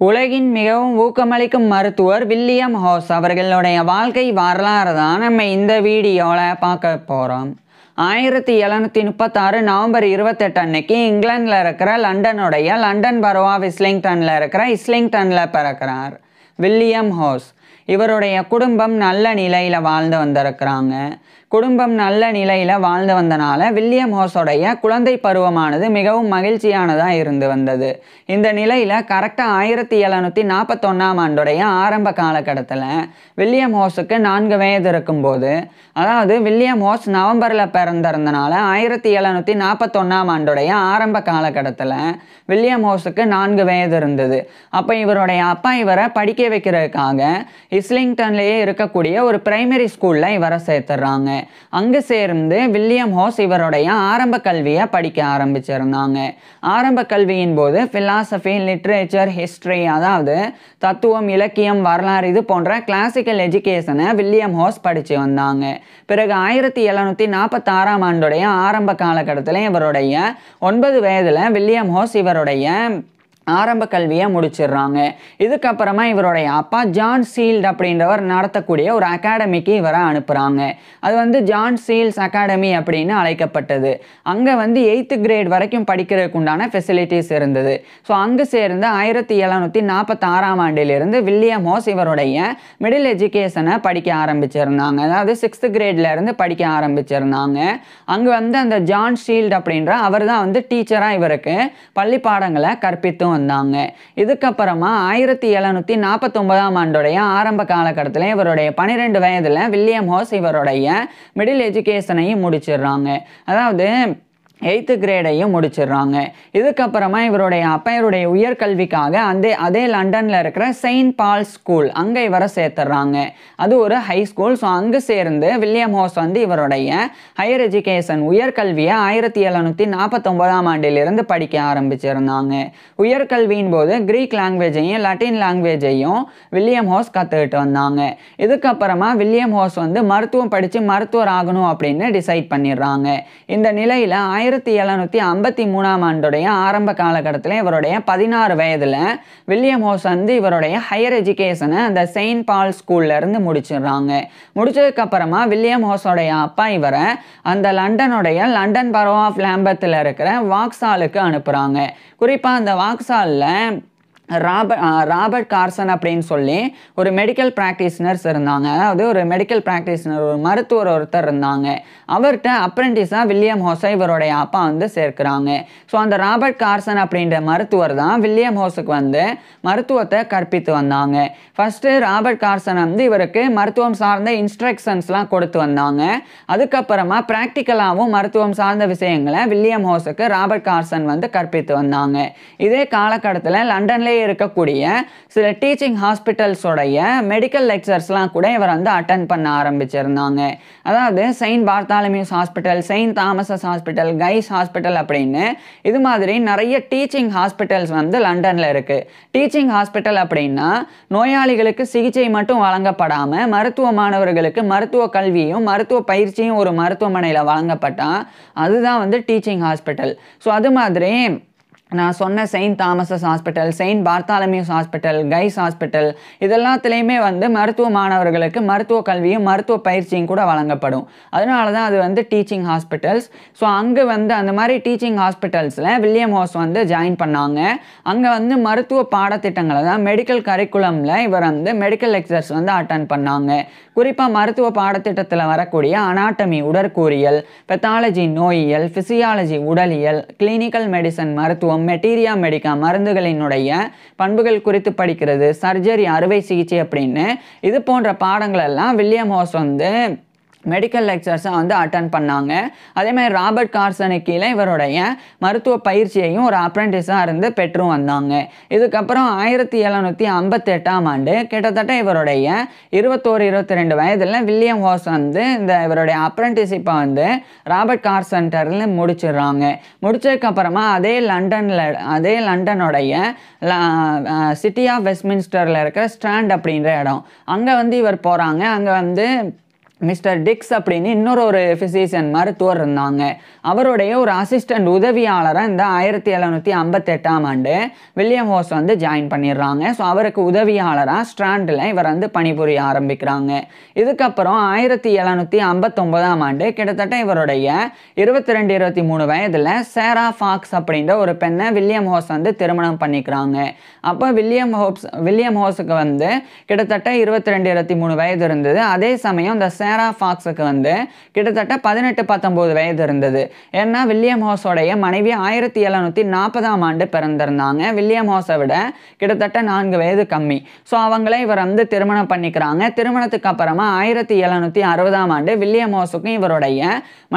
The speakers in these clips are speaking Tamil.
உலகின் மிகவும் ஊக்கமளிக்கும் மருத்துவர் வில்லியம் ஹோஸ் அவர்களுடைய வாழ்க்கை வரலாறு தான் நம்ம இந்த வீடியோவில் பார்க்க போகிறோம். 1736 நவம்பர் 28 அன்னைக்கு இங்கிலாந்தில் இருக்கிற லண்டன் பரோ ஆஃப் இஸ்லிங்டனில் இருக்கிற இஸ்லிங்டனில் பிறக்கிறார் வில்லியம் ஹோஸ். இவருடைய குடும்பம் நல்ல நிலையில் வாழ்ந்து வந்திருக்கிறாங்க. குடும்பம் நல்ல நிலையில் வாழ்ந்து வந்தனால வில்லியம் ஹோஸோடைய குழந்தை பருவமானது மிகவும் மகிழ்ச்சியானதாக இருந்து வந்தது. இந்த நிலையில் கரெக்டாக 1741ஆம் ஆண்டுடைய ஆரம்ப காலகட்டத்தில் வில்லியம் ஹோஸுக்கு 4 வயது இருக்கும்போது, அதாவது வில்லியம் ஹோஸ் நவம்பரில் பிறந்திருந்தனால 1741ஆம் ஆண்டுடைய ஆரம்ப காலகட்டத்தில் வில்லியம் ஹோஸுக்கு 4 வயது இருந்தது. அப்போ இவருடைய அப்பா இவரை படிக்க வைக்கிறதுக்காக இஸ்லிங்டன்லேயே இருக்கக்கூடிய ஒரு பிரைமரி ஸ்கூலில் இவரை சேர்த்துடுறாங்க. அங்கு சேர்ந்து வில்லியம் ஹோஸ் இவருடைய ஆரம்ப கல்வியை படிக்க ஆரம்பிச்சிருந்தாங்க. ஆரம்ப கல்வியின் போது பிலாசபி, லிட்ரேச்சர், ஹிஸ்டரி, அதாவது தத்துவம், இலக்கியம், வரலாறு இது போன்ற கிளாசிக்கல் எஜுகேஷனை வில்லியம் ஹோஸ் படித்து வந்தாங்க. பிறகு 1746ஆம் ஆண்டுடைய ஆரம்ப காலகட்டத்தில் இவருடைய 9 வயதில் வில்லியம் ஹோஸ் இவருடைய ஆரம்ப கல்வியை முடிச்சிடுறாங்க. இதுக்கப்புறமா இவருடைய அப்பா ஜான் சீல்ட் அப்படின்றவர் நடத்தக்கூடிய ஒரு அகாடமிக்கு இவரை அனுப்புகிறாங்க. அது ஜான் சீல்ஸ் அகாடமி அப்படின்னு அழைக்கப்பட்டது. அங்கே 8th கிரேட் வரைக்கும் படிக்கிறதுக்கு உண்டான ஃபெசிலிட்டிஸ் இருந்தது. ஸோ அங்கே சேர்ந்து 1746ஆம் ஆண்டிலிருந்து வில்லியம் ஹோஸ் இவருடைய மிடில் எஜுகேஷனை படிக்க ஆரம்பிச்சிருந்தாங்க. அதாவது 6th கிரேட்லேருந்து படிக்க ஆரம்பிச்சிருந்தாங்க. அங்கே அந்த ஜான் சீல்ட் அப்படின்ற அவர் தான் டீச்சராக இவருக்கு பள்ளி பாடங்களை கற்பித்து வந்தாங்க. இதுக்கப்புறமா 1749ஆம் ஆண்டுடைய ஆரம்ப காலகட்டத்தில் இவருடைய 12 வயதில் வில்லியம் ஹோஸ் இவருடைய மிடில் எஜுகேஷனையும் முடிச்சிடுறாங்க. அதாவது 8th கிரேடையும் முடிச்சிடுறாங்க. இதுக்கப்புறமா இவருடைய அப்பையருடைய உயர்கல்விக்காக அதே லண்டனில் இருக்கிற செயின்ட் பால்ஸ் ஸ்கூல் அங்கே இவரை சேர்த்துடுறாங்க. அது ஒரு ஹை ஸ்கூல். ஸோ அங்கே சேர்ந்து வில்லியம் ஹோஸ் இவருடைய ஹையர் எஜுகேஷன் உயர்கல்வியை 1749ஆம் ஆண்டிலிருந்து படிக்க ஆரம்பிச்சிருந்தாங்க. உயர்கல்வியின் போது கிரீக் லாங்குவேஜையும் லட்டின் லாங்குவேஜையும் வில்லியம் ஹோஸ் கற்றுக்கிட்டு வந்தாங்க. இதுக்கப்புறமா வில்லியம் ஹோஸ் மருத்துவம் படித்து மருத்துவர் ஆகணும் அப்படின்னு டிசைட் பண்ணிடுறாங்க. இந்த நிலையில் 1753ஆம் ஆண்டுடைய ஆரம்ப காலகட்டத்தில் இவருடைய 16 வயதில் வில்லியம் ஹோஸ் இவருடைய ஹையர் எஜுகேஷனை அந்த செயின்ட் பால் ஸ்கூல்ல இருந்து முடிச்சிடுறாங்க. முடிச்சதுக்கு அப்புறமா வில்லியம் ஹோஸோடைய அப்பா இவரை அந்த லண்டன் பரோ ஆஃப் லாம்பத்தில் இருக்கிற வாக்ஸாலுக்கு அனுப்புகிறாங்க. குறிப்பாக அந்த வாக்ஸாலில் ராபர்ட் கார்சன் அப்படின்னு சொல்லி ஒரு மெடிக்கல் ப்ராக்டிஷனர்ஸ் இருந்தாங்க. அதாவது ஒரு மெடிக்கல் ப்ராக்டிஷனர், ஒரு மருத்துவர் ஒருத்தர் இருந்தாங்க. அவர்கிட்ட அப்ரெண்டிஸாக வில்லியம் ஹோஸை இவருடைய அப்பா சேர்க்குறாங்க. ஸோ அந்த ராபர்ட் கார்சன் அப்படின்ற மருத்துவர் தான் வில்லியம் ஹோஸுக்கு மருத்துவத்தை கற்பித்து வந்தாங்க. ஃபஸ்ட்டு ராபர்ட் கார்சன் இவருக்கு மருத்துவம் சார்ந்த இன்ஸ்ட்ரக்ஷன்ஸ்லாம் கொடுத்து வந்தாங்க. அதுக்கப்புறமா ப்ராக்டிக்கலாகவும் மருத்துவம் சார்ந்த விஷயங்களை வில்லியம் ஹோஸுக்கு ராபர்ட் கார்சன் கற்பித்து வந்தாங்க. இதே காலகட்டத்தில் லண்டன்லேயே இருக்கக்கூடிய சில டீச்சிங் ஹாஸ்பிட்டல்ஸோடைய மெடிக்கல் லெக்சர்ஸ்லாம் கூட இவர் அட்டென்ட் பண்ண ஆரம்பிச்சிருந்தாங்க. அதாவது Saint Bartholomew's hospital, Saint Thomas's hospital, Guy's hospital அப்படின்னு இது மாதிரி நிறைய டீச்சிங் ஹாஸ்பிட்டல்ஸ் லண்டனில் இருக்குது. டீச்சிங் ஹாஸ்பிட்டல் அப்படின்னா நோயாளிகளுக்கு சிகிச்சை மட்டும் வழங்கப்படாமல் மருத்துவ மாணவர்களுக்கு மருத்துவ கல்வியும் மருத்துவ பயிற்சியும் ஒரு மருத்துவமனையில் வழங்கப்பட்டால் அதுதான் டீச்சிங் ஹாஸ்பிட்டல். ஸோ அது மாதிரி நான் சொன்ன Saint Thomas's hospital, Saint Bartholomew's hospital, Guy's hospital இதெல்லாத்துலேயுமே மருத்துவ மாணவர்களுக்கு மருத்துவ கல்வியும் மருத்துவ பயிற்சியும் கூட வழங்கப்படும். அதனால தான் அது டீச்சிங் ஹாஸ்பிட்டல்ஸ். ஸோ அங்கே அந்த மாதிரி டீச்சிங் ஹாஸ்பிட்டல்ஸில் வில்லியம் ஹோஸ் ஜாயின் பண்ணாங்க. அங்கே மருத்துவ பாடத்திட்டங்களை தான் மெடிக்கல் கரிக்குலமில் இவர் மெடிக்கல் லெக்சர்ஸ் அட்டென்ட் பண்ணாங்க. குறிப்பாக மருத்துவ பாடத்திட்டத்தில் வரக்கூடிய அனாட்டமி உடற்கூறியல், பெத்தாலஜி நோயியல், ஃபிசியாலஜி உடலியல், கிளினிக்கல் மெடிசன் மருத்துவம், மெட்டீரியா மெடிக்கா மருந்துகளினுடைய பண்புகள் குறித்து படிக்கிறது, சர்ஜரி அறுவை சிகிச்சை அப்படின்னு இது போன்ற பாடங்கள் எல்லாம் வில்லியம் ஹோஸ் மெடிக்கல் லெக்சர்ஸை அட்டென்ட் பண்ணாங்க. அதேமாதிரி ராபர்ட் கார்சனுக்கு கீழே இவருடைய மருத்துவ பயிற்சியையும் ஒரு அப்ரெண்டிஸாக இருந்து பெற்று வந்தாங்க. இதுக்கப்புறம் 1758ஆம் ஆண்டு கிட்டத்தட்ட இவருடைய 21-22 வயதில் வில்லியம் ஹோஸ் இந்த இவருடைய அப்ரெண்டிஸிப்பை ராபர்ட் கார்சன்டர்ல முடிச்சிடுறாங்க. முடிச்சதுக்கப்புறமா அதே லண்டனுடைய சிட்டி ஆஃப் வெஸ்ட்மின்ஸ்டரில் இருக்கிற ஸ்ட்ராண்ட் அப்படின்ற இடம் அங்கே இவர் போகிறாங்க. அங்கே மிஸ்டர் டிக்ஸ் அப்படின்னு இன்னொரு ஃபிசிஷியன் மருத்துவர் இருந்தாங்க. அவருடைய ஒரு அசிஸ்டன்ட் உதவியாளராக இந்த 1758ஆம் ஆண்டு வில்லியம் ஹோஸ் வந்து ஜாயின் பண்ணிடுறாங்க. ஸோ அவருக்கு உதவியாளராக ஸ்ட்ராண்டில் இவர் வந்து பணிபுரிய ஆரம்பிக்கிறாங்க. இதுக்கப்புறம் 1759ஆம் ஆண்டு கிட்டத்தட்ட இவருடைய 22-23 வயதில் சேரா ஃபாக்ஸ் அப்படின்ற ஒரு பெண்ணை வில்லியம் ஹோஸ் வந்து திருமணம் பண்ணிக்கிறாங்க. அப்போ வில்லியம் ஹோஸுக்கு வந்து கிட்டத்தட்ட 22-23 வயது இருந்தது. அதே சமயம் இந்த சேரா ஃபாக்ஸுக்கு வந்து கிட்டத்தட்ட 18-19 வயது இருந்தது. ஏன்னா வில்லியம் ஹோஸோடைய மனைவி 1740ஆம் ஆண்டு பிறந்திருந்தாங்க. வில்லியம் ஹோஸை விட கிட்டத்தட்ட 4 வயது கம்மி. ஸோ அவங்களே இவர் வந்து திருமணம் பண்ணிக்கிறாங்க. திருமணத்துக்கு அப்புறமா 1760ஆம் ஆண்டு வில்லியம் ஹோஸுக்கும் இவருடைய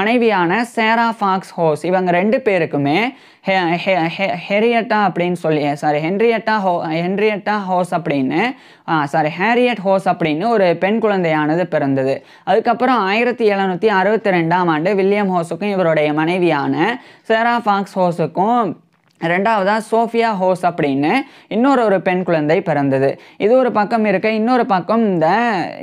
மனைவியான சேரா ஃபாக்ஸ் ஹோஸ் இவங்க 2 பேருக்குமே ஹெரியட்டா அப்படின்னு சொல்லி ஹென்ரியட்டா ஹோஸ் அப்படின்னு ஹேரியட் ஹோஸ் அப்படின்னு ஒரு பெண் குழந்தையானது பிறந்தது. அதுக்கப்புறம் 1762ஆம் ஆண்டு வில்லியம் ஹோஸுக்கும் இவருடைய மனைவியான சேரா ஃபாக்ஸ் ஹோஸுக்கும் ரெண்டாவதாக சோஃபியா ஹோஸ் அப்படின்னு இன்னொரு பெண் குழந்தை பிறந்தது. இது ஒரு பக்கம் இருக்க, இன்னொரு பக்கம்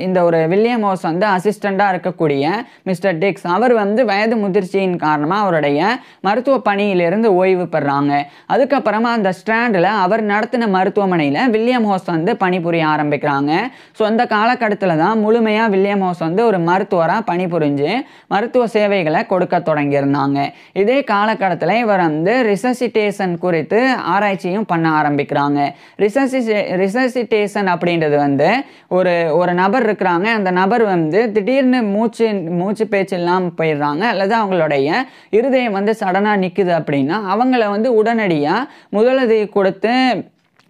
இந்த ஒரு வில்லியம் ஹோஸ் வந்து அசிஸ்டண்டாக இருக்கக்கூடிய மிஸ்டர் டிக்ஸ் அவர் வந்து வயது முதிர்ச்சியின் காரணமாக அவருடைய மருத்துவ பணியிலிருந்து ஓய்வு பெறாங்க. அதுக்கப்புறமா அந்த ஸ்ட்ராண்டில் அவர் நடத்தின மருத்துவமனையில் வில்லியம் ஹோஸ் வந்து பணிபுரிய ஆரம்பிக்கிறாங்க. ஸோ அந்த காலகட்டத்தில் தான் முழுமையாக வில்லியம் ஹோஸ் வந்து ஒரு மருத்துவராக பணிபுரிஞ்சு மருத்துவ சேவைகளை கொடுக்க தொடங்கியிருந்தாங்க. இதே காலகட்டத்தில் இவர் வந்து ரிசசிட்டேஷன் குறித்து ஆராய்ச்சியும் பண்ண ஆரம்பிக்கிறாங்க. ரிசசிட்டேஷன் அப்படின்றது வந்து ஒரு நபர் இருக்கிறாங்க. அந்த நபர் வந்து திடீர்னு மூச்சு பேச்சு இல்லாமல் போயிடுறாங்க, அல்லது அவங்களுடைய இருதயம் வந்து சடனாக நிற்குது அப்படின்னா அவங்கள வந்து உடனடியாக முதலுதவி கொடுத்து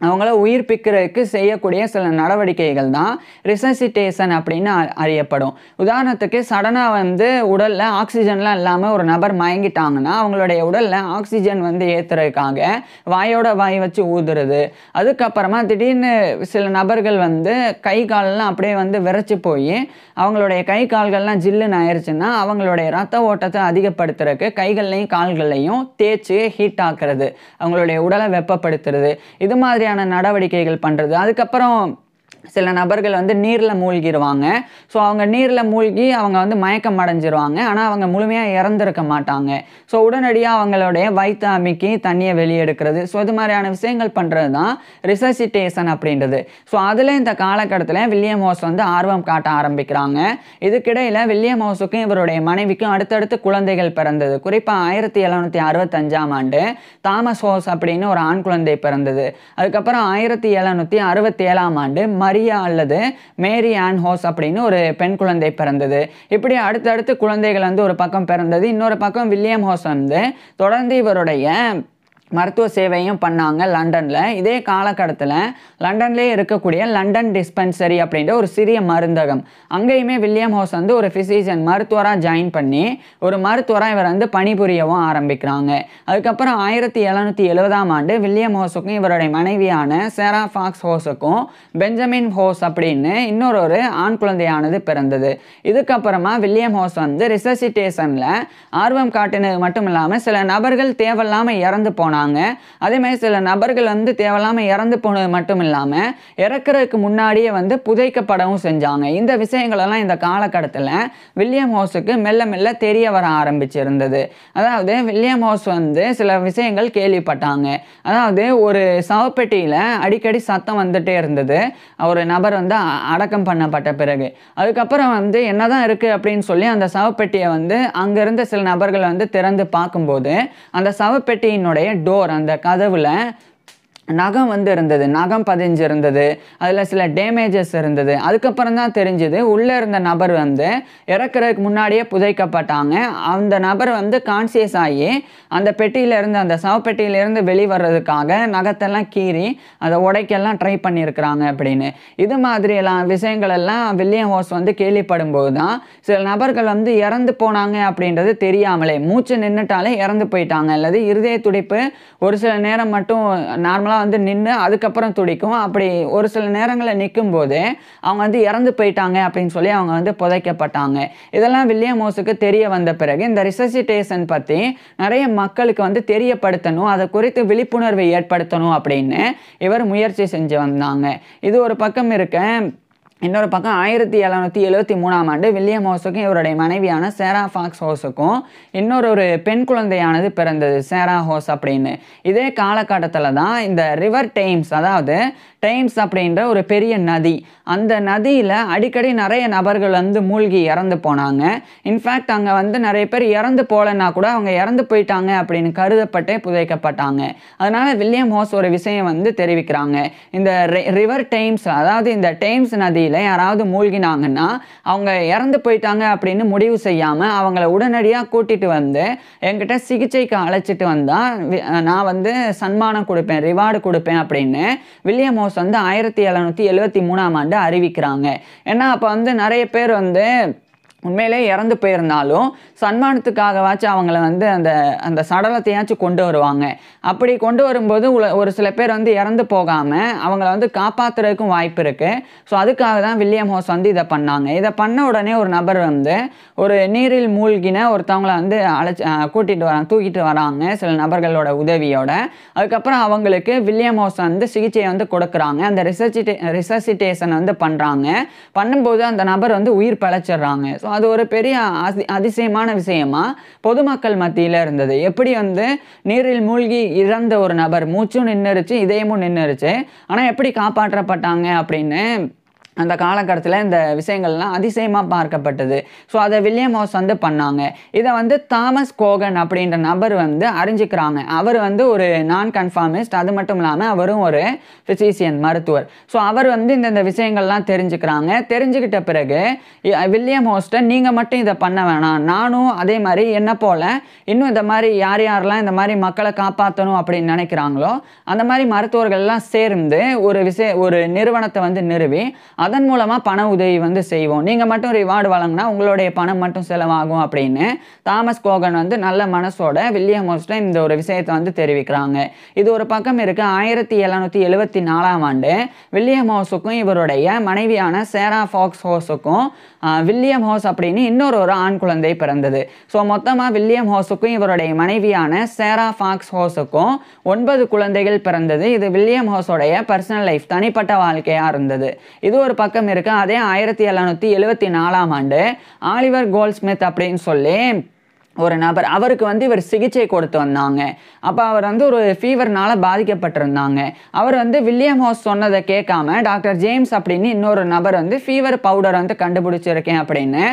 அவங்கள உயிர்ப்பிக்கிறதுக்கு செய்யக்கூடிய சில நடவடிக்கைகள் தான் ரிசசிட்டேஷன் அப்படின்னு அறியப்படும். உதாரணத்துக்கு சடனாக வந்து உடலில் ஆக்சிஜன்லாம் இல்லாமல் ஒரு நபர் மயங்கிட்டாங்கன்னா அவங்களுடைய உடலில் ஆக்சிஜன் வந்து ஏற்றுறதுக்காக வாயோட வாய் வச்சு ஊதுறது. அதுக்கப்புறமா திடீர்னு சில நபர்கள் வந்து கை காலெல்லாம் அப்படியே வந்து விரைச்சி போய் அவங்களுடைய கை கால்கள்லாம் ஜில்லுன்னு ஆயிடுச்சுன்னா அவங்களுடைய ரத்த ஓட்டத்தை அதிகப்படுத்துறதுக்கு கைகள்லையும் கால்கள்லையும் தேய்ச்சி ஹீட் ஆக்குறது, அவங்களுடைய உடலை வெப்பப்படுத்துறது, இது மாதிரியான நடவடிக்கைகள் பண்றது. அதுக்கப்புறம் சில நபர்கள் வந்து நீரில் மூழ்கிடுவாங்க. ஸோ அவங்க நீரில் மூழ்கி அவங்க வந்து மயக்கம் அடைஞ்சிருவாங்க. ஆனால் அவங்க முழுமையாக இறந்துருக்க மாட்டாங்க. ஸோ உடனடியாக அவங்களுடைய வயிற்று அமுக்கி தண்ணியை வெளியெடுக்கிறது. ஸோ இது மாதிரியான விஷயங்கள் பண்ணுறது தான் ரிசசிட்டேஷன் அப்படின்றது. ஸோ அதில் இந்த காலகட்டத்தில் வில்லியம் ஹோஸ் வந்து ஆர்வம் காட்ட ஆரம்பிக்கிறாங்க. இதுக்கிடையில் வில்லியம் ஹோஸுக்கும் இவருடைய மனைவிக்கும் அடுத்தடுத்து குழந்தைகள் பிறந்தது. குறிப்பாக 1765ஆம் ஆண்டு தாமஸ் ஹோஸ் அப்படின்னு ஒரு ஆண் குழந்தை பிறந்தது. அதுக்கப்புறம் 1767ஆம் ஆண்டு மரியா அல்லது மேரி ஆன் ஹோஸ் அப்படின்னு ஒரு பெண் குழந்தை பிறந்தது. இப்படி அடுத்தடுத்து குழந்தைகள் வந்து ஒரு பக்கம் பிறந்தது. இன்னொரு பக்கம் வில்லியம் ஹோஸ் வந்து தொடர்ந்து இவருடைய மருத்துவ சேவையும் பண்ணாங்க லண்டனில். இதே காலகட்டத்தில் லண்டன்லேயே இருக்கக்கூடிய லண்டன் டிஸ்பென்சரி அப்படின்ற ஒரு சிறிய மருந்தகம், அங்கேயுமே வில்லியம் ஹோஸ் வந்து ஒரு ஃபிசிஷியன் மருத்துவராக ஜாயின் பண்ணி ஒரு மருத்துவராக இவர் வந்து பணிபுரியவும் ஆரம்பிக்கிறாங்க. அதுக்கப்புறம் 1770ஆம் ஆண்டு வில்லியம் ஹோஸுக்கும் இவருடைய மனைவியான சேரா ஃபாக்ஸ் ஹோஸுக்கும் பெஞ்சமின் ஹோஸ் அப்படின்னு இன்னொரு ஆண் குழந்தையானது பிறந்தது. இதுக்கப்புறமா வில்லியம் ஹோஸ் வந்து ரிசசிட்டேஷனில் ஆர்வம் காட்டினது மட்டும் இல்லாமல் சில நபர்கள் தேவையில்லாமல் இறந்து போனாங்க. அதே மாதிரி சில நபர்கள் வந்து தேவையில்லாமல் இறந்து போனது மட்டும் இல்லாமல் இறக்குறதுக்கு முன்னாடியே வந்து புதைக்கப்படவும் செஞ்சாங்க. இந்த விஷயங்களெல்லாம் இந்த காலகட்டத்தில் வில்லியம் ஹோஸுக்கு மெல்ல மெல்ல தெரிய வர ஆரம்பிச்சிருந்தது. அதாவது வில்லியம் ஹோஸ் வந்து சில விஷயங்கள் கேள்விப்பட்டாங்க. அதாவது ஒரு சவப்பெட்டியில் அடிக்கடி சத்தம் வந்துட்டே இருந்தது ஒரு நபர் வந்து அடக்கம் பண்ணப்பட்ட பிறகு. அதுக்கப்புறம் வந்து என்னதான் இருக்குது அப்படின்னு சொல்லி அந்த சவப்பெட்டியை வந்து அங்கேருந்து சில நபர்கள் வந்து திறந்து பார்க்கும்போது அந்த சவப்பெட்டியினுடைய டோர், அந்த கதவுல நகம் வந்து இருந்தது, நகம் பதிஞ்சு இருந்தது, அதில் சில டேமேஜஸ் இருந்தது. அதுக்கப்புறம் தான் தெரிஞ்சுது உள்ளே இருந்த நபர் வந்து இறக்குறதுக்கு முன்னாடியே புதைக்கப்பட்டாங்க. அந்த நபர் வந்து கான்சியஸ் ஆகி அந்த பெட்டியிலேருந்து, அந்த சவப்பெட்டியிலேருந்து வெளிவரதுக்காக நகத்தெல்லாம் கீறி அதை உடைக்கெல்லாம் ட்ரை பண்ணியிருக்கிறாங்க அப்படின்னு. இது மாதிரியெல்லாம் விஷயங்கள் எல்லாம் வில்லியம் ஹோஸ் வந்து கேள்விப்படும் போது தான் சில நபர்கள் வந்து இறந்து போனாங்க அப்படின்றது தெரியாமலே மூச்சு நின்றுட்டாலே இறந்து போயிட்டாங்க, அல்லது இருதய துடிப்பு ஒரு சில நேரம் மட்டும் நார்மலாக வந்து நின்று அதுக்கப்புறம் துடிக்கும். அப்படி ஒரு சில நேரங்களில் நிற்கும் போது அவங்க வந்து இறந்து போயிட்டாங்க அப்படின்னு சொல்லி அவங்க வந்து புதைக்கப்பட்டாங்க. இதெல்லாம் வில்லியம் ஹோஸுக்கு தெரிய வந்த பிறகு இந்த ரிசசிட்டேஷன் பற்றி நிறைய மக்களுக்கு வந்து தெரியப்படுத்தணும், அதை குறித்து விழிப்புணர்வை ஏற்படுத்தணும் அப்படின்னு இவர் முயற்சி செஞ்சு வந்தாங்க. இது ஒரு பக்கம் இருக்க, இன்னொரு பக்கம் 1773ஆம் ஆண்டு வில்லியம் ஹோஸுக்கும் இவருடைய மனைவியான சேரா ஃபாக்ஸ் ஹோஸுக்கும் இன்னொரு பெண் குழந்தையானது பிறந்தது, சேரா ஹோஸ் அப்படின்னு. இதே காலகட்டத்தில் தான் இந்த ரிவர் டேம்ஸ், அதாவது டேம்ஸ் அப்படின்ற ஒரு பெரிய நதி, அந்த நதியில் அடிக்கடி நிறைய நபர்கள் வந்து மூழ்கி இறந்து போனாங்க. இன்ஃபேக்ட் அங்கே வந்து நிறைய பேர் இறந்து போகலன்னா கூட அவங்க இறந்து போயிட்டாங்க அப்படின்னு கருதப்பட்டே புதைக்கப்பட்டாங்க. அதனால் வில்லியம் ஹோஸ் ஒரு விஷயம் வந்து தெரிவிக்கிறாங்க. இந்த ரிவர் டேம்ஸ், அதாவது இந்த டேம்ஸ் நதியில் யாராவது மூழ்கினாங்கன்னா அவங்க இறந்து போயிட்டாங்க அப்படின்னு முடிவு செய்யாமல் அவங்கள உடனடியாக கூட்டிகிட்டு வந்து என்கிட்ட சிகிச்சைக்கு அழைச்சிட்டு வந்தால் நான் வந்து சன்மானம் கொடுப்பேன், ரிவார்டு கொடுப்பேன் அப்படின்னு வில்லியம் ஹோஸ் வந்து 1773ஆம் ஆண்டு அறிவிக்கிறாங்க. ஏன்னா அப்போ வந்து நிறைய பேர் வந்து உண்மையிலே இறந்து போயிருந்தாலும் சன்மானத்துக்காகவாச்சும் அவங்கள வந்து அந்த சடலத்தையாச்சும் கொண்டு வருவாங்க. அப்படி கொண்டு வரும்போது ஒரு சில பேர் வந்து இறந்து போகாமல் அவங்கள வந்து காப்பாற்றுறதுக்கும் வாய்ப்பு இருக்குது. ஸோ அதுக்காக தான் வில்லியம் ஹோஸ் வந்து இதை பண்ணாங்க. இதை பண்ண உடனே ஒரு நபர் வந்து ஒரு நீரில் மூழ்கின ஒருத்தவங்களை வந்து தூக்கிட்டு வராங்க சில நபர்களோட உதவியோட. அதுக்கப்புறம் அவங்களுக்கு வில்லியம் ஹோஸ் வந்து சிகிச்சையை வந்து கொடுக்குறாங்க. அந்த ரிசசிட்டேஷன் வந்து பண்ணுறாங்க. பண்ணும்போது அந்த நபர் வந்து உயிர் பிழைச்சிடுறாங்க. ஸோ அது ஒரு பெரிய அதிசயமான விஷயமா பொதுமக்கள் மத்தியில் இருந்தது. எப்படி வந்து நீரில் மூழ்கி இறந்த ஒரு நபர், மூச்சும் நின்றுச்சு, இதயமும் நின்றுச்சு, ஆனால் எப்படி காப்பாற்றப்பட்டாங்க அப்படின்னு அந்த காலகட்டத்தில் இந்த விஷயங்கள்லாம் அதிசயமாக பார்க்கப்பட்டது. ஸோ அதை வில்லியம் ஹோஸ் வந்து பண்ணாங்க. இதை வந்து தாமஸ் கோகன் அப்படின்ற நபர் வந்து அறிஞ்சிக்கிறாங்க. அவர் வந்து ஒரு நான் கன்ஃபார்மிஸ்ட், அது மட்டும் இல்லாமல் அவரும் ஒரு ஃபிசிஷியன், மருத்துவர். ஸோ அவர் வந்து இந்த விஷயங்கள்லாம் தெரிஞ்சுக்கிறாங்க. தெரிஞ்சுக்கிட்ட பிறகு வில்லியம் ஹோஸ்ட்டை நீங்கள் மட்டும் இதை பண்ண வேணாம், நானும் அதே மாதிரி என்ன போல் இன்னும் இந்த மாதிரி யாரெல்லாம் இந்த மாதிரி மக்களை காப்பாற்றணும் அப்படின்னு நினைக்கிறாங்களோ அந்த மாதிரி மருத்துவர்கள்லாம் சேர்ந்து ஒரு நிறுவனத்தை வந்து நிறுவி அதன் மூலமாக பண உதவி வந்து செய்வோம், நீங்கள் மட்டும் ரிவார்டு வழங்கினா உங்களுடைய பணம் மட்டும் செலவாகும் அப்படின்னு தாமஸ் கோகன் வந்து நல்ல மனசோட வில்லியம் ஹோஸ்ட்டை இந்த ஒரு விஷயத்தை வந்து தெரிவிக்கிறாங்க. இது ஒரு பக்கம் இருக்குது. 1774ஆம் ஆண்டு வில்லியம் ஹோஸுக்கும் இவருடைய மனைவியான சேரா ஃபாக்ஸ் ஹோஸுக்கும் வில்லியம் ஹோஸ் அப்படின்னு இன்னொரு ஆண் குழந்தை பிறந்தது. ஸோ மொத்தமாக வில்லியம் ஹோஸுக்கும் இவருடைய மனைவியான சேரா ஃபாக்ஸ் ஹோஸுக்கும் 9 குழந்தைகள் பிறந்தது. இது வில்லியம் ஹோஸோடைய பர்சனல் லைஃப், தனிப்பட்ட வாழ்க்கையாக இருந்தது. இது ஒரு பக்கம் இருக்கு. அதே 1774ஆம் ஆண்டு ஆலிவர் கோல்ட்ஸ்மித் அப்படின்னு சொல்லி ஒரு நபர், அவருக்கு வந்து இவர் சிகிச்சை கொடுத்து வந்தாங்க. அப்போ அவர் வந்து ஒரு ஃபீவர்னால் பாதிக்கப்பட்டிருந்தாங்க. அவர் வந்து வில்லியம் ஹோஸ் சொன்னதை கேட்காம டாக்டர் ஜேம்ஸ் அப்படின்னு இன்னொரு நபர் வந்து ஃபீவர் பவுடர் வந்து கண்டுபிடிச்சிருக்கேன் அப்படின்னு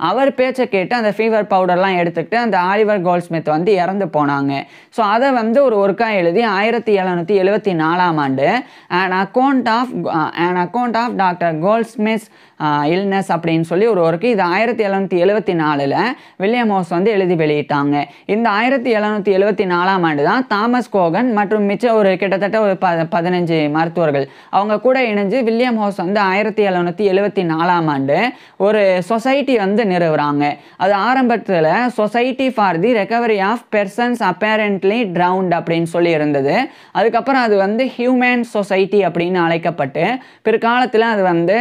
அவர் பேச்சை கேட்டு அந்த ஃபீவர் பவுடர்லாம் எடுத்துக்கிட்டு அந்த ஆலிவர் கோல்ட்ஸ்மித் வந்து இறந்து போனாங்க. ஸோ அதை வந்து ஒரு ஒர்க்கா எழுதி 1774ஆம் ஆண்டு an account of doctor Goldsmith's illness அப்படின்னு சொல்லி ஒரு ஒர்க்கு, இது 1774 வில்லியம் ஹோஸ் வந்து எழுதி வெளியிட்டாங்க. இந்த 1774ஆம் ஆண்டு தான் தாமஸ் கோகன் மற்றும் மிச்சம் கிட்டத்தட்ட ஒரு 15 மருத்துவர்கள் அவங்க கூட இணைஞ்சு வில்லியம் ஹோஸ் வந்து 1774ஆம் ஆண்டு ஒரு சொசைட்டி வந்து நிறுவுறாங்க. அது ஆரம்பத்தில் society for the recovery of persons apparently drowned அப்படின்னு சொல்லி இருந்தது. அதுக்கப்புறம் அது வந்து ஹியூமன் சொசைட்டி அப்படின்னு அழைக்கப்பட்டு பிற்காலத்தில் அது வந்து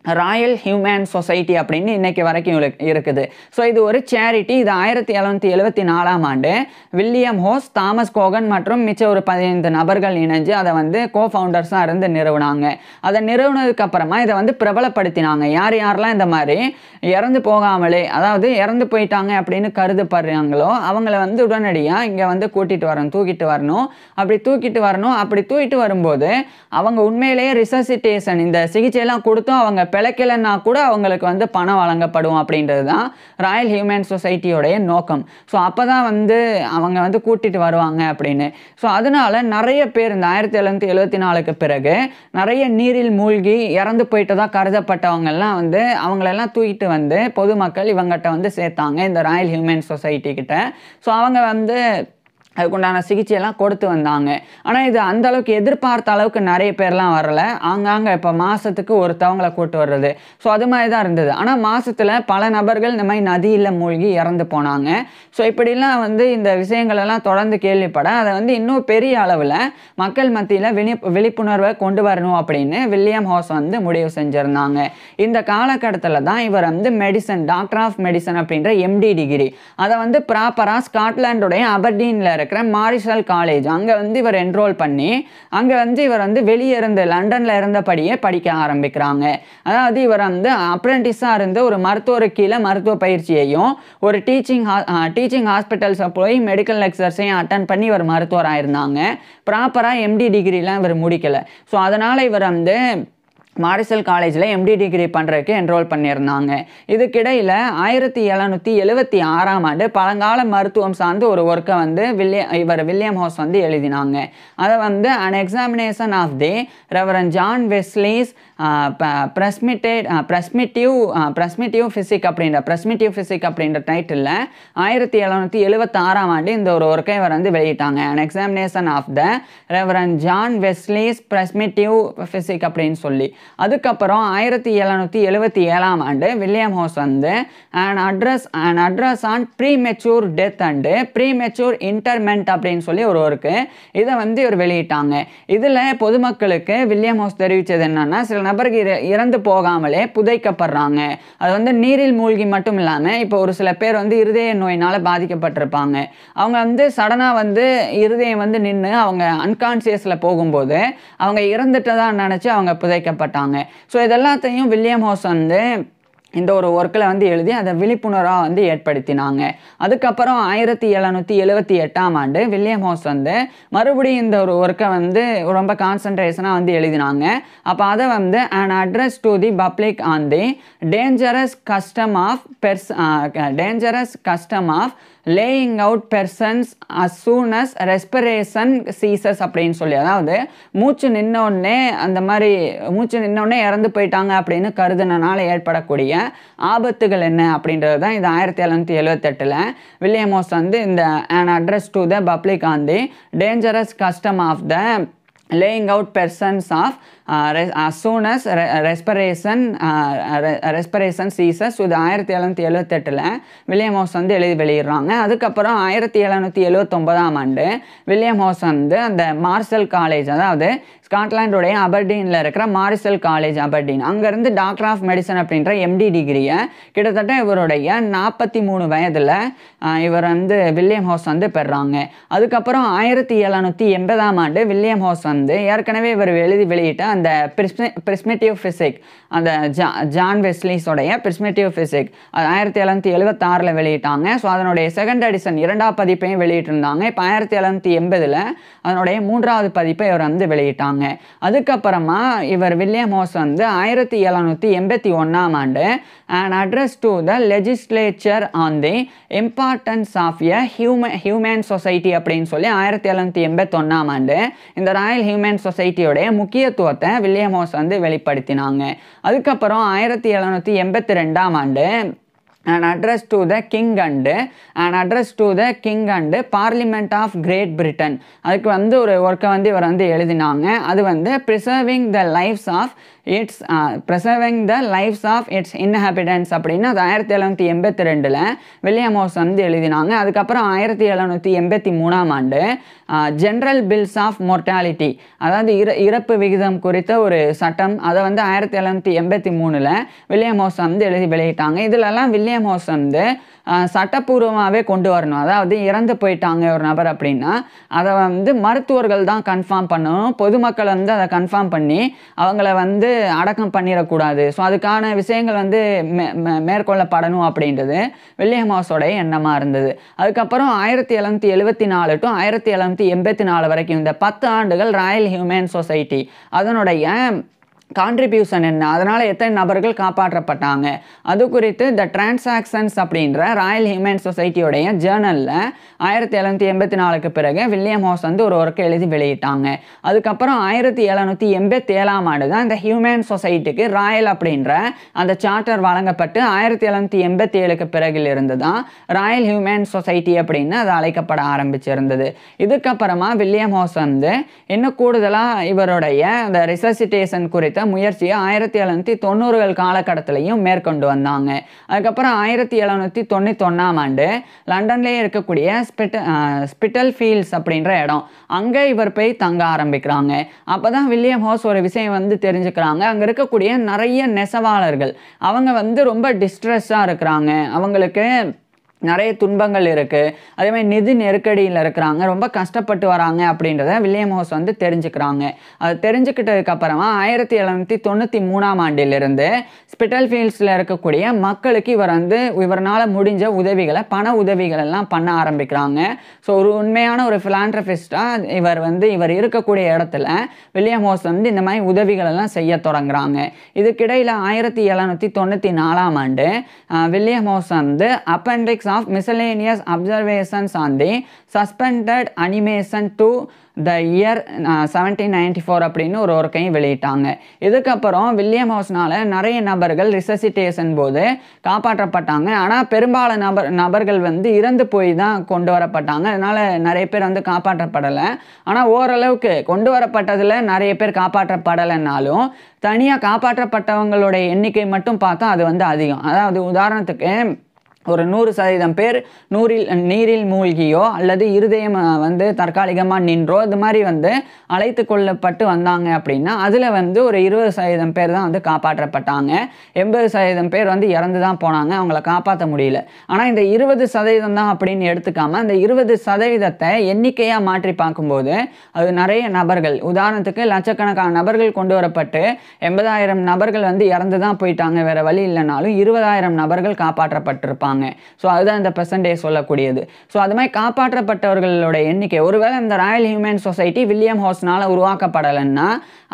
ராயல் ஹியூமன் சொசைட்டி அப்படின்னு இன்னைக்கு வரைக்கும் இருக்குது. ஸோ இது ஒரு சேரிட்டி. இது 1774ஆம் ஆண்டு வில்லியம் ஹோஸ், தாமஸ் கோகன் மற்றும் மிச்சம் ஒரு 15 நபர்கள் இணைஞ்சு அதை வந்து கோஃபவுண்டர்ஸாக இருந்து நிறுவனாங்க. அதை நிறுவனதுக்கு அப்புறமா இதை வந்து பிரபலப்படுத்தினாங்க. யாரெல்லாம் இந்த மாதிரி இறந்து போகாமலே, அதாவது இறந்து போயிட்டாங்க அப்படின்னு கருதப்படுறாங்களோ அவங்கள வந்து உடனடியாக இங்கே வந்து தூக்கிட்டு வரணும். அப்படி தூக்கிட்டு வரும்போது அவங்க உண்மையிலேயே ரிசசிட்டேஷன், இந்த சிகிச்சையெல்லாம் கொடுத்தும் அவங்க பிழைக்கலைன்னா கூட அவங்களுக்கு வந்து பணம் வழங்கப்படும் அப்படின்றது தான் ராயல் ஹியூமன் சொசைட்டியோடைய நோக்கம். ஸோ அப்போ தான் வந்து அவங்க வந்து கூட்டிகிட்டு வருவாங்க அப்படின்னு. ஸோ அதனால நிறைய பேர் இந்த 1774க்கு பிறகு நிறைய நீரில் மூழ்கி இறந்து போயிட்டதாக கருதப்பட்டவங்கெல்லாம் வந்து அவங்களெல்லாம் தூக்கிட்டு வந்து பொதுமக்கள் இவங்ககிட்ட வந்து சேர்த்தாங்க, இந்த ராயல் ஹியூமன் சொசைட்டி கிட்ட. ஸோ அவங்க வந்து அதுக்குண்டான சிகிச்சையெல்லாம் கொடுத்து வந்தாங்க. ஆனால் இது அந்த அளவுக்கு எதிர்பார்த்த அளவுக்கு நிறைய பேர்லாம் வரல. ஆங்காங்க இப்போ மாதத்துக்கு ஒருத்தவங்களை கூட்டு வர்றது, ஸோ அது மாதிரி தான் இருந்தது. ஆனால் மாதத்தில் பல நபர்கள் இந்த மாதிரி நதியில் மூழ்கி இறந்து போனாங்க. ஸோ இப்படிலாம் வந்து இந்த விஷயங்களெல்லாம் தொடர்ந்து கேள்விப்பட அதை வந்து இன்னும் பெரிய அளவில் மக்கள் மத்தியில் விழிப்புணர்வை கொண்டு வரணும் அப்படின்னு வில்லியம் ஹோஸ் வந்து முடிவு செஞ்சுருந்தாங்க. இந்த காலகட்டத்தில் தான் இவர் வந்து டாக்டர் ஆஃப் மெடிசன் அப்படின்ற MD டிகிரி அதை வந்து ப்ராப்பராக ஸ்காட்லாண்டுடைய அபர்டீனில் இருக்கிற மாரிஷல் காலேஜ் அங்கே வந்து இவர் என்ரோல் பண்ணி அங்கே வந்து இவர் வந்து வெளியே இருந்து லண்டனில் இருந்தபடியே படிக்க ஆரம்பிக்கிறாங்க. அதாவது இவர் வந்து அப்ரெண்டிஸாக இருந்து ஒரு மருத்துவருக்கு கீழே மருத்துவ பயிற்சியையும் ஒரு டீச்சிங் ஹாஸ்பிட்டல்ஸை போய் மெடிக்கல் லெக்சர்ஸையும் அட்டன் பண்ணி இவர் மருத்துவராக இருந்தாங்க. ப்ராப்பராக எம்டி டிகிரிலாம் இவர் முடிக்கலை. ஸோ அதனால் இவர் வந்து மாரிஷல் காலேஜில் எம்டி டிகிரி பண்ணுறதுக்கு என்ரோல் பண்ணியிருந்தாங்க. இதுக்கிடையில் 1776ஆம் ஆண்டு பழங்கால மருத்துவம் சார்ந்து ஒரு ஒர்க்கை வந்து வில்லியம் ஹவுஸ் வந்து எழுதினாங்க. அதை வந்து an examination of the reverend John Wesley's primitive physic அப்படின்ற டைட்டிலில் 1776ஆம் ஆண்டு இந்த ஒரு ஒர்க்கை இவர் வந்து வெளியிட்டாங்க. An examination of the reverend John Wesley's primitive physic அப்படின்னு சொல்லி. அதுக்கப்புறம் 1777ஆம் ஆண்டு வில்லியம் ஹவுஸ் வந்து an address on premature death and premature interment அப்படின்னு சொல்லி ஒரு ஒர்க்கு இதை வந்து இவர் வெளியிட்டாங்க. இதில் பொதுமக்களுக்கு வில்லியம் ஹவுஸ் தெரிவித்தது என்னன்னா, சில நபருக்கு இறந்து போகாமலே புதைக்கப்படுறாங்க. அது வந்து நீரில் மூழ்கி மட்டும் இல்லாமல் இப்போ ஒரு சில பேர் வந்து இருதய நோயினால் பாதிக்கப்பட்டிருப்பாங்க. அவங்க வந்து சடனாக வந்து இருதயம் வந்து நின்று அவங்க அன்கான்சியஸில் போகும்போது அவங்க இறந்துட்டதான் நினச்சி அவங்க புதைக்கப்பட்டாங்க. ஸோ இதெல்லாத்தையும் வில்லியம் ஹவுஸ் வந்து இந்த ஒரு ஒர்க்கில் வந்து எழுதி அதை விழிப்புணர்வாக வந்து ஏற்படுத்தினாங்க. அதுக்கப்புறம் 1778ஆம் ஆண்டு வில்லியம் ஹவுஸ் வந்து மறுபடியும் இந்த ஒரு ஒர்க்கை வந்து ரொம்ப கான்சன்ட்ரேஷனாக வந்து எழுதினாங்க. அப்போ அதை வந்து an address to the public on the dangerous custom of laying out persons as soon as respiration ceases அப்படின்னு சொல்லி, அதாவது மூச்சு நின்னோடனே இறந்து போயிட்டாங்க அப்படின்னு கருதுனால ஏற்படக்கூடிய ஆபத்துகள் என்ன அப்படின்றது தான் இது 1778 வில்லியம் ஹவுஸ் வந்து இந்த an address to the public on the dangerous custom of the laying out persons of as soon as respiration ceases. இது 1778 வில்லியம் ஹவுஸ் வந்து எழுதி வெளியிடுறாங்க. அதுக்கப்புறம் 1779ஆம் ஆண்டு வில்லியம் ஹவுஸ் வந்து அந்த மார்ஷல் காலேஜ், அதாவது ஸ்காட்லாண்டுடைய அபர்டீனில் இருக்கிற மாரிஷல் காலேஜ் அபர்டீன், அங்கேருந்து டாக்டர் ஆஃப் மெடிசன் அப்படின்ற எம்டி டிகிரியை கிட்டத்தட்ட இவருடைய 43 வயதில் இவர் வந்து வில்லியம் ஹவுஸ் வந்து பெறாங்க. அதுக்கப்புறம் 1780ஆம் ஆண்டு வில்லியம் ஹவுஸ் வந்து ஏற்கனவே இவர் எழுதி வெளியிட்ட அந்த பிரிஸ்மெட்டிவ் ஃபிசிக், அந்த ஜான் வெஸ்லிஸோடைய பிரிஸ்மெட்டிவ் ஃபிசிக், அது 1776 வெளியிட்டாங்க. ஸோ அதனுடைய செகண்ட் எடிஷன் 2ஆம் பதிப்பையும் வெளியிட்டிருந்தாங்க. இப்போ 1780 அதனுடைய 3ஆவது பதிப்பை இவர் வந்து வெளியிட்டாங்க. அதுக்கப்புறமா இவர் வில்லியம் ஹவுஸ் வந்து 1781ஆம் ஆண்டு an address to the legislature on the importance of a human society அப்படின்னு சொல்லி 1781ஆம் ஆண்டு இந்த ராயல் ஹியூமன் சொசைட்டியோடைய முக்கியத்துவத்தை வில்லியம் ஹவுஸ் வந்து வெளிப்படுத்தினாங்க. அதுக்கப்புறம் 1782ஆம் ஆண்டு an address to the king and parliament of Great Britain அதுக்கு வந்து ஒரு ஒர்க்கை வந்து இவர் வந்து எழுதினாங்க. அது வந்து preserving the lives of its inhabitants அப்படின்னு அது 1782 வில்லியம் ஹவுஸ் வந்து எழுதினாங்க. அதுக்கப்புறம் 1783ஆம் ஆண்டு ஜென்ரல் பில்ஸ் ஆஃப் மோர்டாலிட்டி, அதாவது இறப்பு விகிதம் குறித்த ஒரு சட்டம், அதை வந்து 1783 வில்லியம் ஹவுஸ் வந்து எழுதி வெளியிட்டாங்க. இதிலெல்லாம் வில்லியம் ஹவுஸ் வந்து சட்டப்பூர்வமாகவே கொண்டு வரணும். அதாவது இறந்து போயிட்டாங்க ஒரு நபர் அப்படின்னா அதை வந்து மருத்துவர்கள் தான் கன்ஃபார்ம் பண்ணணும். பொதுமக்கள் வந்து அதை கன்ஃபார்ம் பண்ணி அவங்கள வந்து அடக்கம் பண்ணிடக்கூடாது. ஸோ அதுக்கான விஷயங்கள் வந்து மேற்கொள்ளப்படணும் அப்படின்றது வில்லியம் ஹவுஸோடைய எண்ணமாக இருந்தது. அதுக்கப்புறம் 1774 to 1784 வரைக்கும் இந்த 10 ஆண்டுகள் ராயல் ஹியூமன் சொசைட்டி அதனுடைய கான்ட்ரிபியூஷன் என்ன, அதனால் எத்தனை நபர்கள் காப்பாற்றப்பட்டாங்க, அது குறித்து த டிரான்சாக்ஷன்ஸ் அப்படின்ற ராயல் ஹியூமன் சொசைட்டியோடைய ஜேர்னலில் 1784க்கு பிறகு வில்லியம் ஹவுஸ் வந்து ஒரு ஒர்க்கை எழுதி வெளியிட்டாங்க. அதுக்கப்புறம் 1787ஆம் ஆண்டு தான் இந்த ஹியூமன் சொசைட்டிக்கு ராயல் அப்படின்ற அந்த சார்ட்டர் வழங்கப்பட்டு 1787க்கு பிறகிலிருந்து தான் ராயல் ஹியூமன் சொசைட்டி அப்படின்னு அது அழைக்கப்பட ஆரம்பிச்சிருந்தது. இதுக்கப்புறமா வில்லியம் ஹவுஸ் வந்து இன்னும் கூடுதலாக இவருடைய அந்த ரிசசிட்டேஷன் குறித்த முயற்சியை 1790கள் காலகட்டத்திலையும் மேற்கொண்டு வந்தாங்க. அதுக்கப்புறம் 1791ஆம் ஆண்டு லண்டன்லேயே இருக்கக்கூடிய ஸ்பிட்டல் ஃபீல்ட்ஸ் அப்படின்ற இடம், அங்கே இவர் போய் தங்க ஆரம்பிக்கிறாங்க. அப்போ தான் வில்லியம் ஹவுஸ் ஒரு விஷயம் வந்து தெரிஞ்சுக்கிறாங்க. அங்கே இருக்கக்கூடிய நிறைய நெசவாளர்கள் அவங்க வந்து ரொம்ப டிஸ்ட்ரெஸ்ஸாக இருக்கிறாங்க, அவங்களுக்கு நிறைய துன்பங்கள் இருக்குது, அதே மாதிரி நிதி நெருக்கடியில் இருக்கிறாங்க, ரொம்ப கஷ்டப்பட்டு வராங்க அப்படின்றத வில்லியம் ஹோஸ் வந்து தெரிஞ்சுக்கிறாங்க. அது தெரிஞ்சுக்கிட்டதுக்கப்புறமா 1793ஆம் ஆண்டிலிருந்து ஸ்பிட்டல்ஃபீல்ட்ஸில் இருக்கக்கூடிய மக்களுக்கு இவரால் முடிஞ்ச உதவிகளை, பண உதவிகள் எல்லாம் பண்ண ஆரம்பிக்கிறாங்க. ஸோ ஒரு உண்மையான ஒரு ஃபிலான்ட்ரபிஸ்டாக இவர் இருக்கக்கூடிய இடத்துல வில்லியம் ஹோஸ் வந்து இந்த மாதிரி உதவிகள் எல்லாம் செய்ய தொடங்குறாங்க. இதுக்கிடையில் 1794ஆம் ஆண்டு வில்லியம் ஹோஸ் வந்து appendix of miscellaneous observations on the suspended animation to the year 1794 அப்படின்னு ஒரு ஒர்க்கையும் வெளியிட்டாங்க. இதுக்கப்புறம் வில்லியம் ஹோஸ்னால் நிறைய நபர்கள் ரிசசிட்டேஷன் போது காப்பாற்றப்பட்டாங்க. ஆனால் பெரும்பாலான நபர்கள் வந்து இறந்து போய் தான் கொண்டு வரப்பட்டாங்க. அதனால் நிறைய பேர் வந்து காப்பாற்றப்படலை. ஆனால் ஓரளவுக்கு கொண்டு வரப்பட்டதில் நிறைய பேர் காப்பாற்றப்படலைன்னாலும் தனியாக காப்பாற்றப்பட்டவங்களுடைய எண்ணிக்கை மட்டும் பார்த்தா அது வந்து அதிகம். அதாவது உதாரணத்துக்கு ஒரு 100% பேர் நீரில் மூழ்கியோ அல்லது இருதயம் வந்து தற்காலிகமாக நின்றோ இது மாதிரி வந்து அழைத்து கொள்ளப்பட்டு வந்தாங்க அப்படின்னா அதில் வந்து ஒரு 20% பேர் தான் வந்து காப்பாற்றப்பட்டாங்க. 80% பேர் வந்து இறந்து தான் போனாங்க, அவங்கள காப்பாற்ற முடியல. ஆனால் இந்த 20% தான் அப்படின்னு எடுத்துக்காமல் அந்த 20% எண்ணிக்கையாக மாற்றி பார்க்கும்போது அது நிறைய நபர்கள், உதாரணத்துக்கு லட்சக்கணக்கான நபர்கள் கொண்டு வரப்பட்டு 80,000 நபர்கள் வந்து இறந்து தான் போயிட்டாங்க, வேறு வழி இல்லைனாலும் 20,000 நபர்கள் காப்பாற்றப்பட்டிருப்பாங்க. ஸோ அதுதான் இந்த பெர்சன்டேஜ் சொல்லக்கூடியது. ஸோ அது மாதிரி காப்பாற்றப்பட்டவர்களோட எண்ணிக்கை, ஒருவேளை இந்த ராயல் ஹியூமன் சொசைட்டி வில்லியம் ஹோஸ்னால் உருவாக்கப்படலைன்னா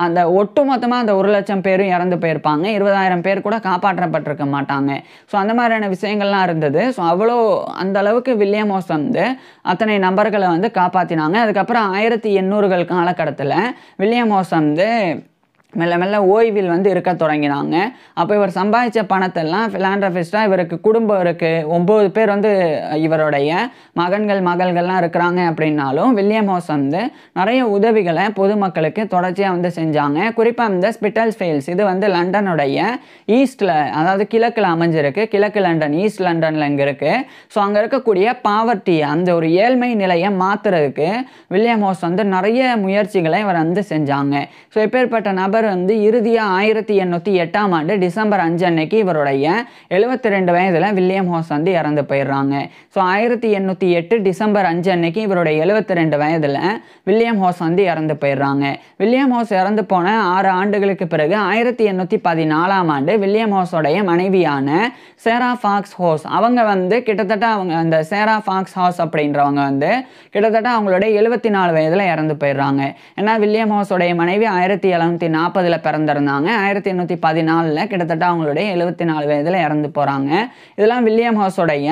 அந்த ஒட்டுமொத்தமாக அந்த 1,00,000 பேரும் இறந்து போயிருப்பாங்க, 20,000 பேர் கூட காப்பாற்றப்பட்டிருக்க மாட்டாங்க. ஸோ அந்த மாதிரியான விஷயங்கள்லாம் இருந்தது. ஸோ அந்த அளவுக்கு வில்லியம் ஹோஸ் வந்து அத்தனை நபர்களை வந்து காப்பாற்றினாங்க. அதுக்கப்புறம் 1800கள் காலகட்டத்தில் வில்லியம் ஹோஸ் வந்து மெல்ல மெல்ல ஓய்வில் வந்து இருக்க தொடங்கினாங்க. அப்போ இவர் சம்பாதிச்ச பணத்தெல்லாம் ஃபிலான்ட்ரபிஸ்டாக இவருக்கு குடும்பம் இருக்குது, 9 பேர் வந்து இவருடைய மகள்கள்லாம் இருக்கிறாங்க அப்படின்னாலும் வில்லியம் ஹோஸ் வந்து நிறைய உதவிகளை பொதுமக்களுக்கு தொடர்ச்சியாக வந்து செஞ்சாங்க. குறிப்பாக இந்த ஸ்பிட்டல்ஃபீல்ட்ஸ் இது வந்து லண்டனுடைய ஈஸ்டில், அதாவது கிழக்கில் அமைஞ்சிருக்கு, கிழக்கு லண்டன், ஈஸ்ட் லண்டனில் இங்கே இருக்குது. ஸோ அங்கே இருக்கக்கூடிய பாவர்ட்டி, அந்த ஒரு ஏழ்மை நிலையை மாற்றுறதுக்கு வில்லியம் ஹோஸ் வந்து நிறைய முயற்சிகளை இவர் வந்து செஞ்சாங்க. ஸோ இப்பேற்பட்ட நபர் வந்து இறுதியாக 1808ஆம் ஆண்டு டிசம்பர் 5 அன்னைக்கு இவருடைய 72 வயதில் வில்லியம் ஹோஸ் வந்து இறந்து போயிடுறாங்க. ஸோ 1808 டிசம்பர் 5 அன்னைக்கு இவருடைய 72 வயதில் வில்லியம் ஹோஸ் வந்து இறந்து போயிடுறாங்க. வில்லியம் ஹோஸ் இறந்து போன 6 ஆண்டுகளுக்கு பிறகு 1814ஆம் ஆண்டு வில்லியம் ஹோஸோடைய மனைவியான சேரா ஃபாக்ஸ் ஹோஸ் அவங்க வந்து கிட்டத்தட்ட அந்த சேரா ஃபாக்ஸ் ஹோஸ் அப்படின்றவங்க வந்து கிட்டத்தட்ட அவங்களுடைய 74 வயதில் இறந்து போயிடுறாங்க. ஏன்னா வில்லியம் ஹோஸோடைய மனைவி 1740 பிறந்திருந்தாங்க, 1814 கிட்டத்தட்ட அவங்களுடைய 74 வயதில் இறந்து போகிறாங்க. இதெல்லாம் வில்லியம் ஹோஸோடைய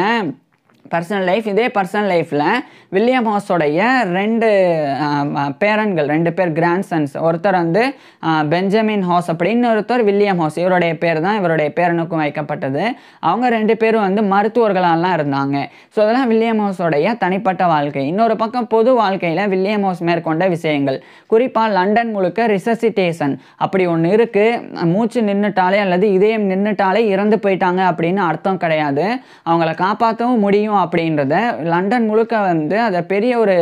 பர்சனல் லைஃப். இதே பர்சனல் லைஃப்பில் வில்லியம் ஹோஸோடைய 2 பேரன்கள், 2 பேர் கிராண்ட்சன்ஸ், ஒருத்தர் வந்து பெஞ்சமின் ஹோஸ் அப்படின்னு, ஒருத்தர் வில்லியம் ஹோஸ், இவருடைய பேர் தான் இவருடைய பேரனுக்கும் வைக்கப்பட்டது. அவங்க 2 பேரும் வந்து மருத்துவர்களெல்லாம் இருந்தாங்க. ஸோ அதெல்லாம் வில்லியம் ஹோஸோடைய தனிப்பட்ட வாழ்க்கை. இன்னொரு பக்கம் பொது வாழ்க்கையில் வில்லியம் ஹோஸ் மேற்கொண்ட விஷயங்கள், குறிப்பாக லண்டன் முழுக்க ரிசசிட்டேஷன் அப்படி ஒன்று இருக்குது. மூச்சு நின்றுட்டாலே அல்லது இதயம் நின்றுட்டாலே இறந்து போயிட்டாங்க அப்படின்னு அர்த்தம் கிடையாது, அவங்கள காப்பாற்றவும் முடியும் அப்படின்றத லண்டன் முழுக்க வந்து அதை பெரிய ஒரு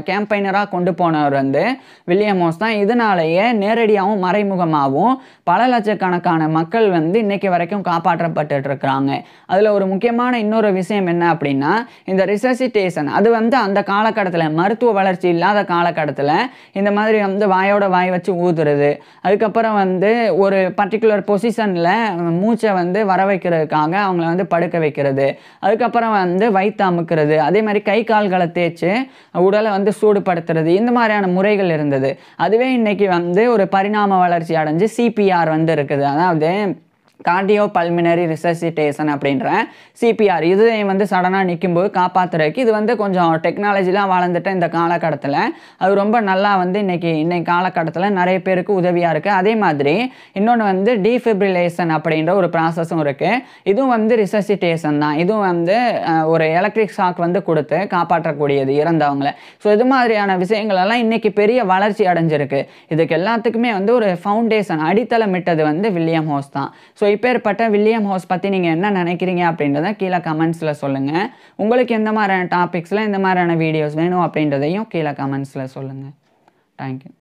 கேம்பெயினராக கொண்டு போனவர் வந்து வில்லியம் ஹோஸ் தான். இதனாலேயே நேரடியாகவும் மறைமுகமாகவும் பல லட்சக்கணக்கான மக்கள் வந்து இன்னைக்கு வரைக்கும் காப்பாற்றப்பட்டு இருக்கிறாங்க. அதில் ஒரு முக்கியமான இன்னொரு விஷயம் என்ன அப்படின்னா, இந்த ரிசசிட்டேஷன் அது வந்து அந்த காலகட்டத்தில், மருத்துவ வளர்ச்சி இல்லாத காலகட்டத்தில் இந்த மாதிரி வந்து வாயோட வாய் வச்சு ஊதுறது, அதுக்கப்புறம் வந்து ஒரு பர்டிகுலர் பொசிஷனில் மூச்சை வந்து வர வைக்கிறதுக்காக அவங்கள வந்து படுக்க வைக்கிறது, அதுக்கப்புறம் வந்து வைத்து அமுக்கிறது, அதே மாதிரி கை கால்களை தேய்ச்சி உடலை வந்து சூடுபடுத்துறது, இந்த மாதிரியான முறைகள் இருந்தது. அதுவே இன்னைக்கு வந்து ஒரு பரிணாம வளர்ச்சி அடைஞ்சு சிபிஆர் வந்து இருக்குது, அதாவது கார்டியோ பல்மினரி ரிசசிட்டேஷன் அப்படின்ற சிபிஆர். இது வந்து சடனாக நிற்கும்போது காப்பாற்றுறதுக்கு இது வந்து கொஞ்சம் டெக்னாலஜிலாம் வளர்ந்துட்ட இந்த காலகட்டத்தில் அது ரொம்ப நல்லா வந்து இன்னைக்கு காலகட்டத்தில் நிறைய பேருக்கு உதவியாக இருக்குது. அதே மாதிரி இன்னொன்று வந்து டீஃபிப்ரிலேஷன் அப்படின்ற ஒரு ப்ராசஸும் இருக்குது. இதுவும் வந்து ரிசசிட்டேஷன் தான். இதுவும் வந்து ஒரு எலக்ட்ரிக் ஷாக் வந்து கொடுத்து காப்பாற்றக்கூடியது இறந்தவங்களை. ஸோ இது மாதிரியான விஷயங்களெல்லாம் இன்னைக்கு பெரிய வளர்ச்சி அடைஞ்சிருக்கு. இதுக்கு எல்லாத்துக்குமே வந்து ஒரு ஃபவுண்டேஷன், அடித்தளமிட்டது வந்து வில்லியம் ஹோஸ் தான். ஸோ இப்பேற்பட்ட வில்லியம் ஹோஸ் பற்றி நீங்கள் என்ன நினைக்கிறீங்க அப்படின்றத கீழே கமெண்ட்ஸில் சொல்லுங்கள். உங்களுக்கு எந்த மாதிரியான டாபிக்ஸில் இந்த மாதிரியான வீடியோஸ் வேணும் அப்படின்றதையும் கீழே கமெண்ட்ஸில் சொல்லுங்கள். தேங்க்யூ.